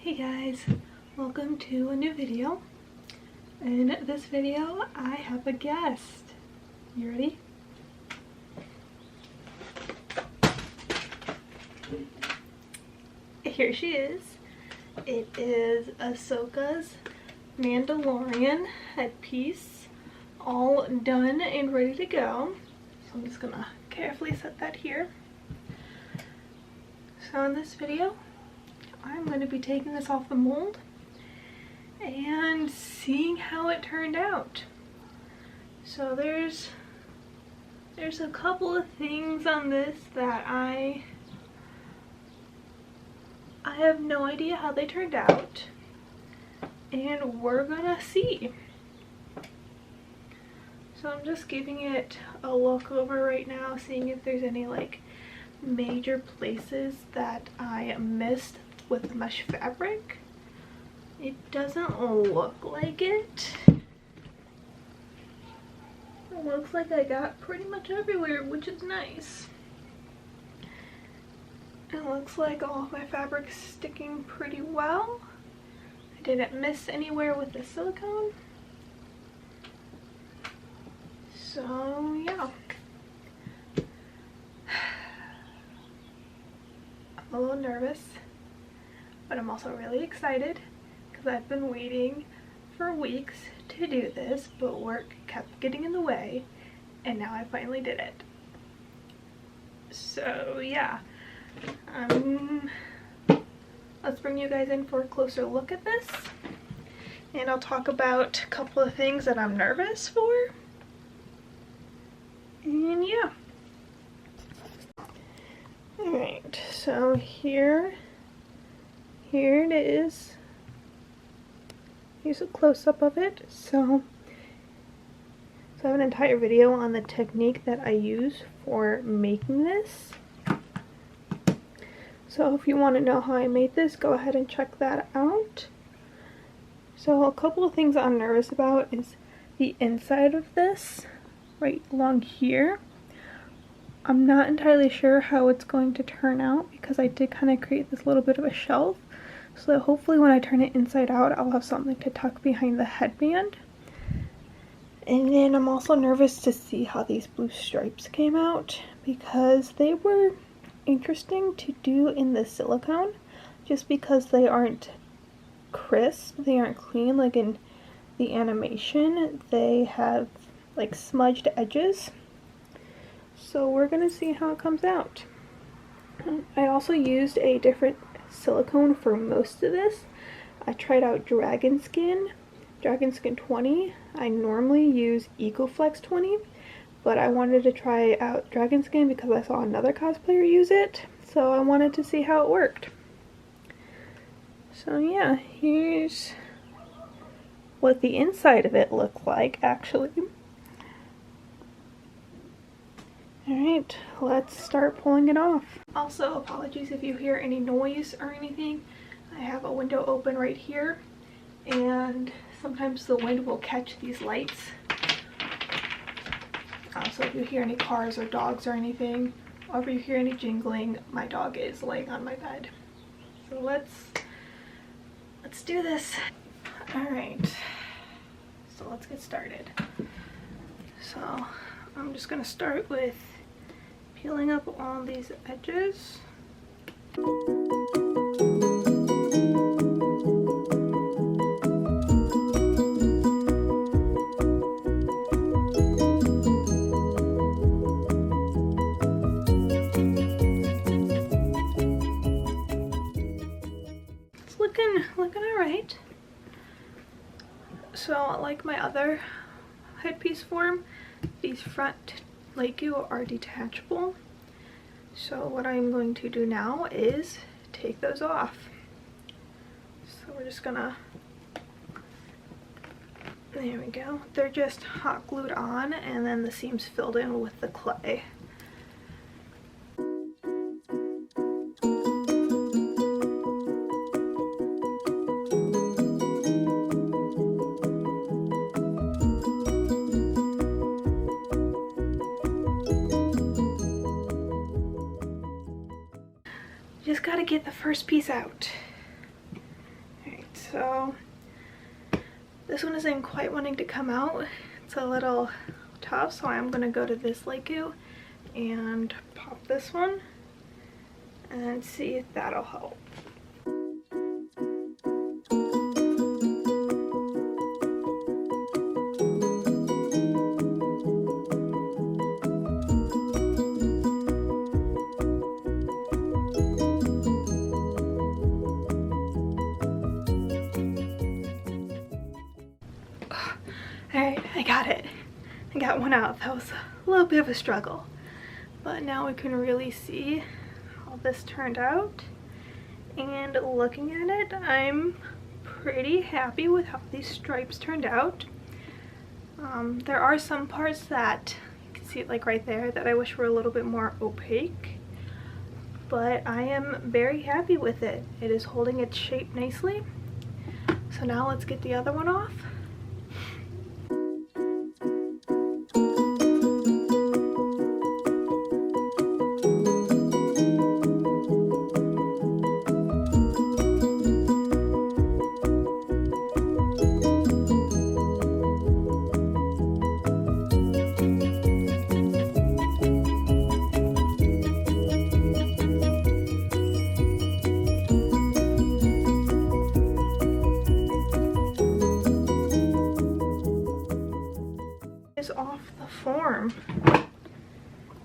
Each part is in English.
Hey guys, welcome to a new video. In this video, I have a guest. You ready? Here she is. It is Ahsoka's Mandalorian headpiece, all done and ready to go. So I'm just gonna carefully set that here. So in this video, I'm going to be taking this off the mold and seeing how it turned out. So there's a couple of things on this that I have no idea how they turned out, and we're gonna see. So I'm just giving it a look over right now, seeing if there's any like major places that I missed with the mesh fabric. It doesn't look like it. It looks like I got pretty much everywhere, which is nice. It looks like all of my fabric's sticking pretty well. I didn't miss anywhere with the silicone. So yeah. I'm a little nervous, but I'm also really excited because I've been waiting for weeks to do this, but work kept getting in the way, and now I finally did it. So yeah, let's bring you guys in for a closer look at this, and I'll talk about a couple of things that I'm nervous for, and yeah. Alright, so here it is. Here's a close-up of it. So I have an entire video on the technique that I use for making this. So if you want to know how I made this, go ahead and check that out. So a couple of things I'm nervous about is the inside of this, right along here. I'm not entirely sure how it's going to turn out because I did kind of create this little bit of a shelf. So that hopefully when I turn it inside out, I'll have something to tuck behind the headband. And then I'm also nervous to see how these blue stripes came out because they were interesting to do in the silicone just because they aren't crisp, they aren't clean like in the animation. They have like smudged edges. So we're going to see how it comes out. I also used a different silicone for most of this. I tried out Dragon Skin 20. I normally use EcoFlex 20, but I wanted to try out Dragon Skin because I saw another cosplayer use it, so I wanted to see how it worked. So yeah, here's what the inside of it looked like actually. Alright, let's start pulling it off. Also, apologies if you hear any noise or anything. I have a window open right here, and sometimes the wind will catch these lights. So if you hear any cars or dogs or anything, or if you hear any jingling, my dog is laying on my bed. So let's do this. Alright, so let's get started. So I'm just going to start with peeling up all these edges. It's looking alright. So like my other headpiece form, these front Lego are detachable. So what I'm going to do now is take those off. So we're just gonna, there we go. They're just hot glued on and then the seams filled in with the clay. Just gotta get the first piece out. so this one isn't quite wanting to come out. It's a little tough, so I'm gonna go to this Leicu and pop this one and see if that'll help. Alright, I got it. I got one out. That was a little bit of a struggle. But now we can really see how this turned out. And looking at it, I'm pretty happy with how these stripes turned out. There are some parts that, you can see it like right there, that I wish were a little bit more opaque. But I am very happy with it. It is holding its shape nicely. So now let's get the other one off. Off the form,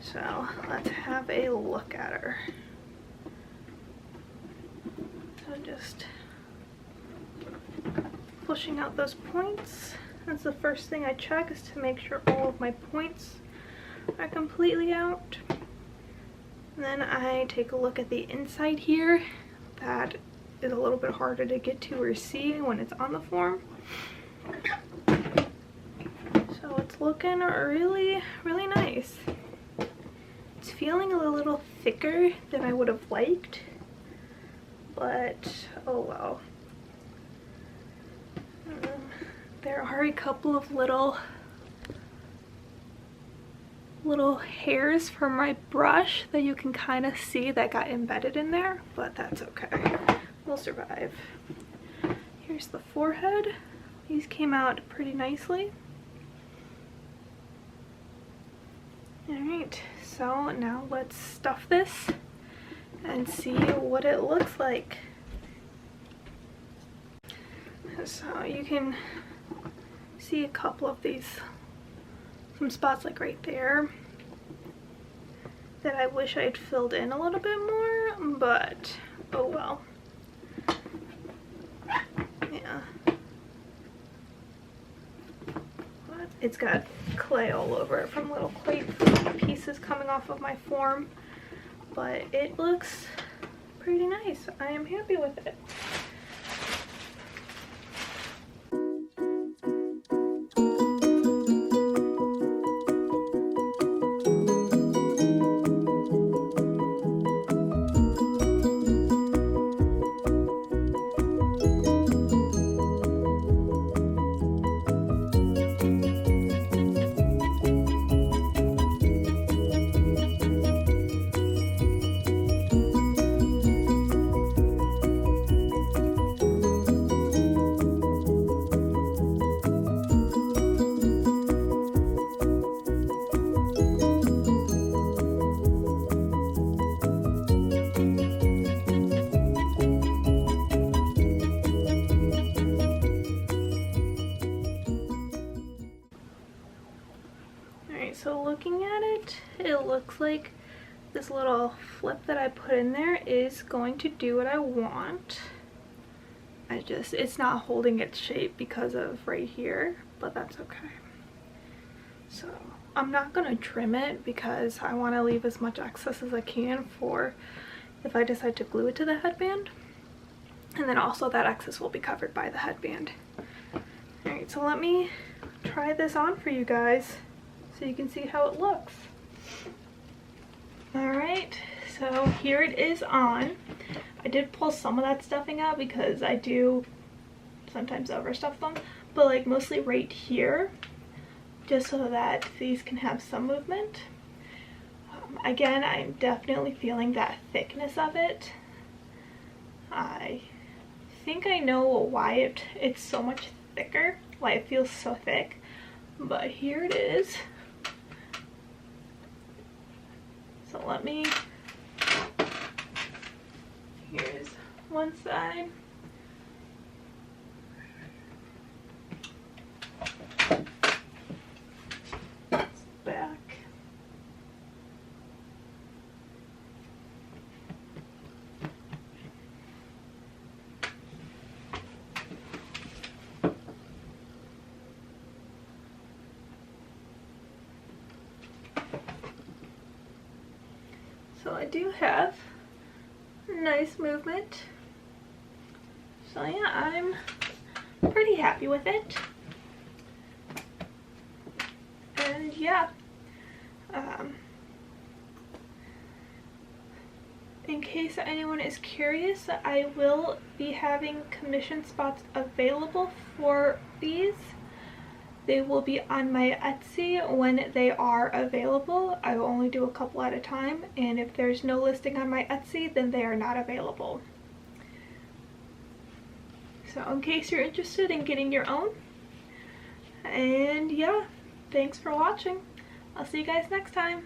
so let's have a look at her. So just pushing out those points. That's the first thing I check, is to make sure all of my points are completely out. And then I take a look at the inside here. That is a little bit harder to get to or see when it's on the form. So it's looking really, really nice. It's feeling a little thicker than I would have liked, but oh well. There are a couple of little hairs from my brush that you can kind of see that got embedded in there, but that's okay. We'll survive. Here's the forehead. These came out pretty nicely. Alright, so now let's stuff this and see what it looks like. So you can see a couple of these, some spots like right there that I wish I'd filled in a little bit more, but oh well. Yeah. But it's got clay all over it from little clay pieces coming off of my form, but it looks pretty nice. I am happy with it. So looking at it, it looks like this little flip that I put in there is going to do what I want. It's not holding its shape because of right here, but that's okay. So I'm not going to trim it because I want to leave as much excess as I can for if I decide to glue it to the headband. And then also that excess will be covered by the headband. Alright, so let me try this on for you guys so you can see how it looks. Alright, so here it is on. I did pull some of that stuffing out because I do sometimes overstuff them, but like mostly right here, just so that these can have some movement. Again, I'm definitely feeling that thickness of it. I think I know why it's so much thicker, why it feels so thick, but here it is. So here's one side. Back. So I do have nice movement. So yeah, I'm pretty happy with it. And yeah, in case anyone is curious, I will be having commission spots available for these. They will be on my Etsy when they are available. I will only do a couple at a time, and if there's no listing on my Etsy, then they are not available. So in case you're interested in getting your own. And yeah, thanks for watching. I'll see you guys next time.